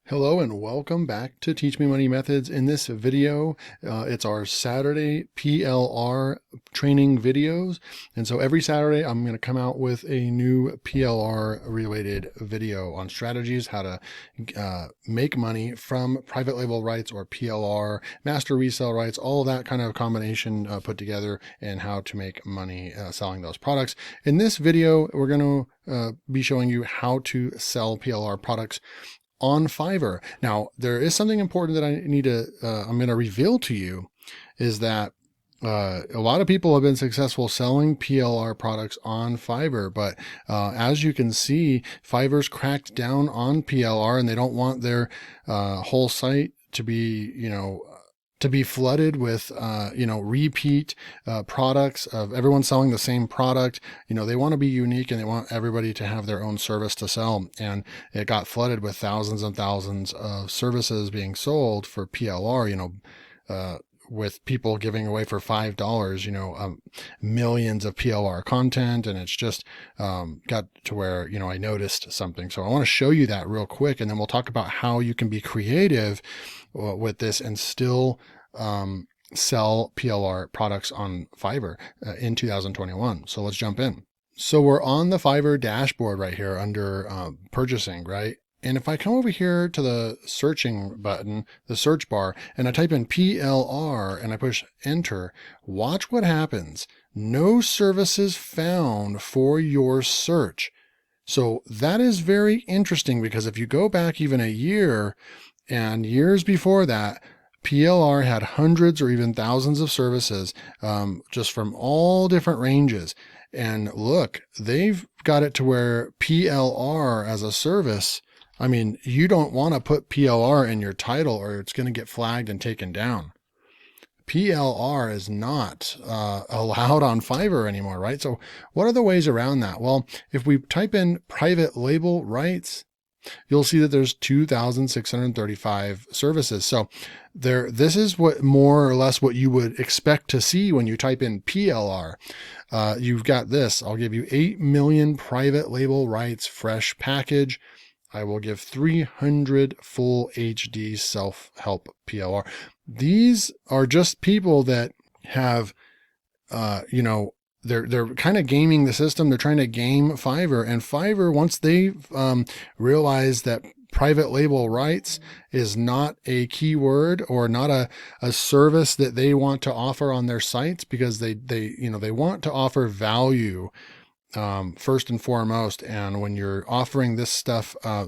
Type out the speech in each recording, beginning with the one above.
Hello and welcome back to Teach Me Money Methods. In this video, it's our Saturday PLR training videos. And so every Saturday, I'm going to come out with a new PLR related video on strategies, how to make money from private label rights or PLR, master resale rights, all that kind of combination put together, and how to make money selling those products. In this video, we're going to be showing you how to sell PLR products on Fiverr. Now, there is something important that I'm going to reveal to you, is that a lot of people have been successful selling PLR products on Fiverr, but as you can see, Fiverr's cracked down on PLR, and they don't want their whole site to be flooded with, repeat products of everyone selling the same product. They want to be unique, and they want everybody to have their own service to sell. And it got flooded with thousands and thousands of services being sold for PLR, with people giving away for $5, millions of PLR content. And it's just got to where, I noticed something. So I want to show you that real quick. And then we'll talk about how you can be creative with this and still sell PLR products on Fiverr in 2021. So let's jump in. So we're on the Fiverr dashboard right here under purchasing, right? And if I come over here to the searching button, the search bar, and I type in PLR and I push enter, watch what happens. No services found for your search. So that is very interesting, because if you go back even a year and years before that, PLR had hundreds or even thousands of services, just from all different ranges. And look, they've got it to where PLR as a service, you don't want to put PLR in your title or it's going to get flagged and taken down. PLR is not allowed on Fiverr anymore, right? So what are the ways around that? Well, if we type in private label rights, you'll see that there's 2,635 services. So this is what more or less what you would expect to see when you type in PLR. You've got this. I'll give you 8 million private label rights, fresh package. I will give 300 full HD self-help PLR. These are just people that have, they're kind of gaming the system. They're trying to game Fiverr, and Fiverr, once they realize that private label rights is not a keyword or not a service that they want to offer on their sites, because they want to offer value first and foremost. And when you're offering this stuff, I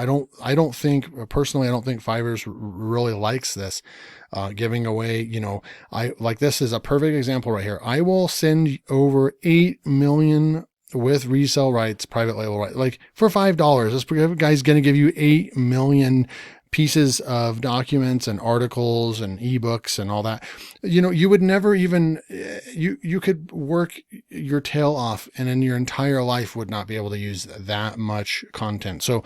don't think Fiverr really likes this, giving away, this is a perfect example right here. I will send over 8 million with resale rights, private label rights, like for $5. This guy's going to give you 8 million pieces of documents and articles and ebooks and all that. You would never even, you could work your tail off and in your entire life would not be able to use that much content. So,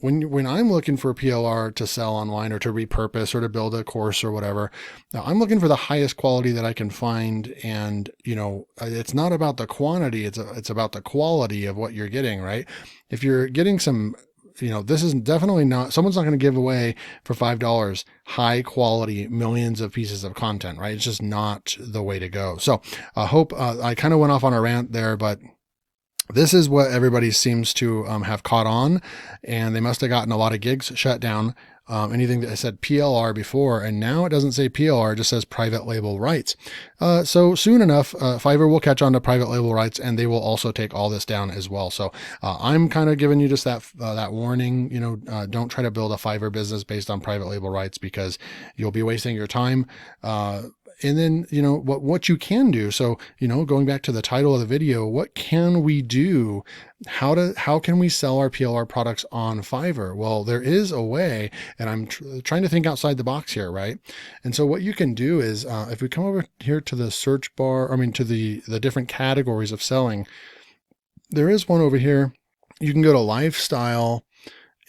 when I'm looking for PLR to sell online or to repurpose or to build a course or whatever, I'm looking for the highest quality that I can find. And, it's not about the quantity, it's about the quality of what you're getting, right? If you're getting some, this is definitely not, someone's not going to give away for $5 high quality millions of pieces of content, right? It's just not the way to go. So I hope I kind of went off on a rant there, but this is what everybody seems to have caught on, and they must have gotten a lot of gigs shut down. Anything that I said PLR before, and now it doesn't say PLR, it just says private label rights. So soon enough, Fiverr will catch on to private label rights, and they will also take all this down as well. So I'm kind of giving you just that warning. Don't try to build a Fiverr business based on private label rights, because you'll be wasting your time. And then, what you can do. So, going back to the title of the video, what can we do? How can we sell our PLR products on Fiverr? Well, there is a way, and I'm trying to think outside the box here, right? And so what you can do is, if we come over here to the search bar, to the different categories of selling, there is one over here. You can go to lifestyle,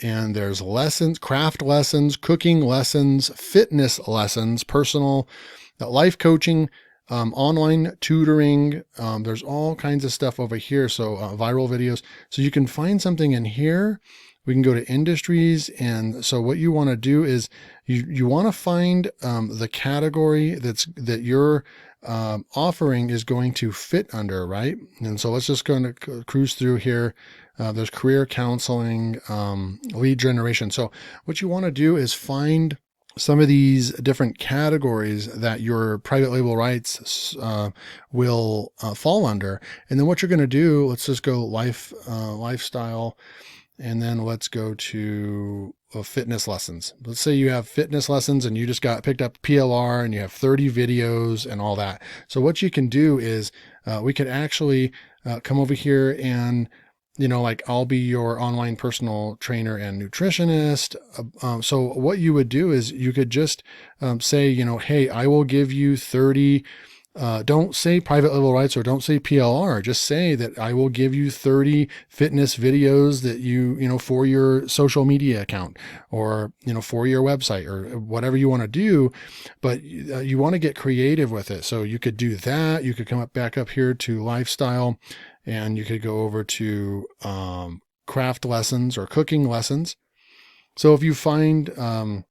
and there's lessons, craft lessons, cooking lessons, fitness lessons, personal life coaching, online tutoring. There's all kinds of stuff over here. So viral videos. So you can find something in here We can go to industries. And so what you want to do is you want to find the category that your offering is going to fit under, right? And so let's just go and cruise through here. There's career counseling, lead generation. So what you want to do is find some of these different categories that your private label rights will fall under. And then what you're going to do, let's just go lifestyle, and then let's go to fitness lessons. Let's say you have fitness lessons and you just got picked up PLR and you have 30 videos and all that. So what you can do is we could actually come over here and, like I'll be your online personal trainer and nutritionist. So what you would do is you could just say, hey, I will give you 30. Don't say private label rights or don't say PLR. Just say that I will give you 30 fitness videos that you for your social media account or, for your website or whatever you want to do. But you want to get creative with it. So you could do that. You could come back up here to lifestyle, and you could go over to craft lessons or cooking lessons. So if you find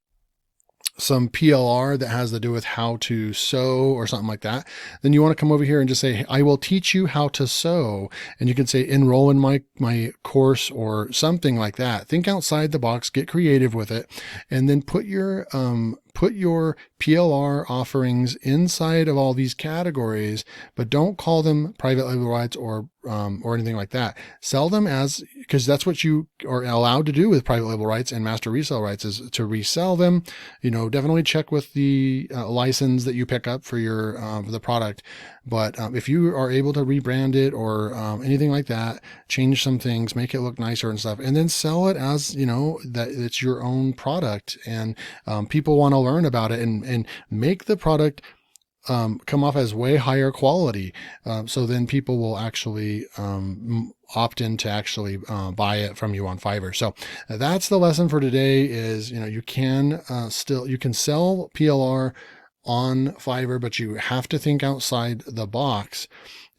some PLR that has to do with how to sew or something like that, then you want to come over here and just say, I will teach you how to sew. And you can say enroll in my course or something like that. Think outside the box, get creative with it, and then put your PLR offerings inside of all these categories, but don't call them private label rights or anything like that. Sell them because that's what you are allowed to do with private label rights and master resale rights, is to resell them. Definitely check with the license that you pick up for your the product. But if you are able to rebrand it or anything like that, change some things, make it look nicer and stuff, and then sell it as, that it's your own product, and people want to learn about it and make the product come off as way higher quality. So then people will actually opt in to actually buy it from you on Fiverr. So that's the lesson for today is, you can sell PLR on Fiverr, but you have to think outside the box.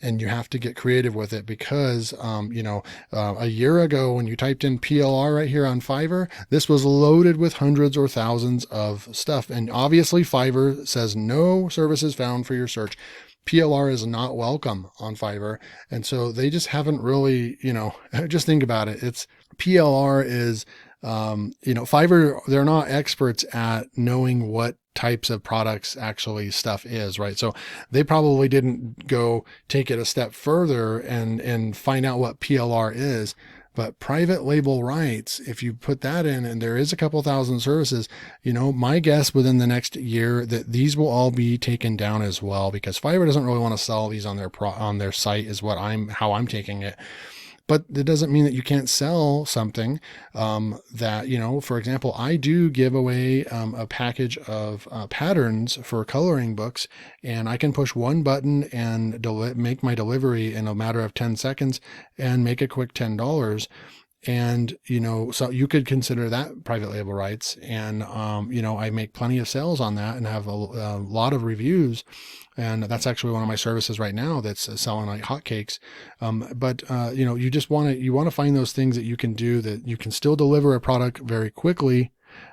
And you have to get creative with it because, a year ago when you typed in PLR right here on Fiverr, this was loaded with hundreds or thousands of stuff. And obviously Fiverr says no services found for your search. PLR is not welcome on Fiverr. And so they just haven't really, just think about it. It's PLR is, Fiverr, they're not experts at knowing what types of products actually stuff is, right? So they probably didn't go take it a step further and find out what PLR is. But private label rights, if you put that in, and there is a couple thousand services, my guess within the next year that these will all be taken down as well, because Fiverr doesn't really want to sell these on their site, is how I'm taking it. But it doesn't mean that you can't sell something that, for example, I do give away a package of patterns for coloring books, and I can push one button and make my delivery in a matter of 10 seconds and make a quick $10. And, so you could consider that private label rights. And, I make plenty of sales on that and have a lot of reviews. And that's actually one of my services right now that's selling like hotcakes. But you want to find those things that you can do that you can still deliver a product very quickly,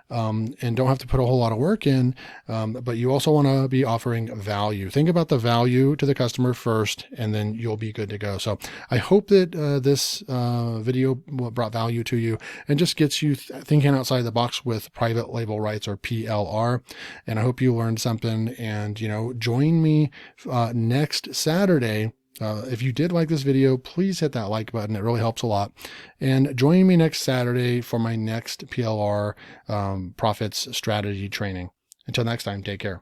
and don't have to put a whole lot of work in. But you also want to be offering value. Think about the value to the customer first, and then you'll be good to go. So I hope that this video brought value to you and just gets you thinking outside the box with private label rights or PLR. And I hope you learned something, and, join me next Saturday. If you did like this video, please hit that like button. It really helps a lot. And join me next Saturday for my next PLR profits strategy training. Until next time, take care.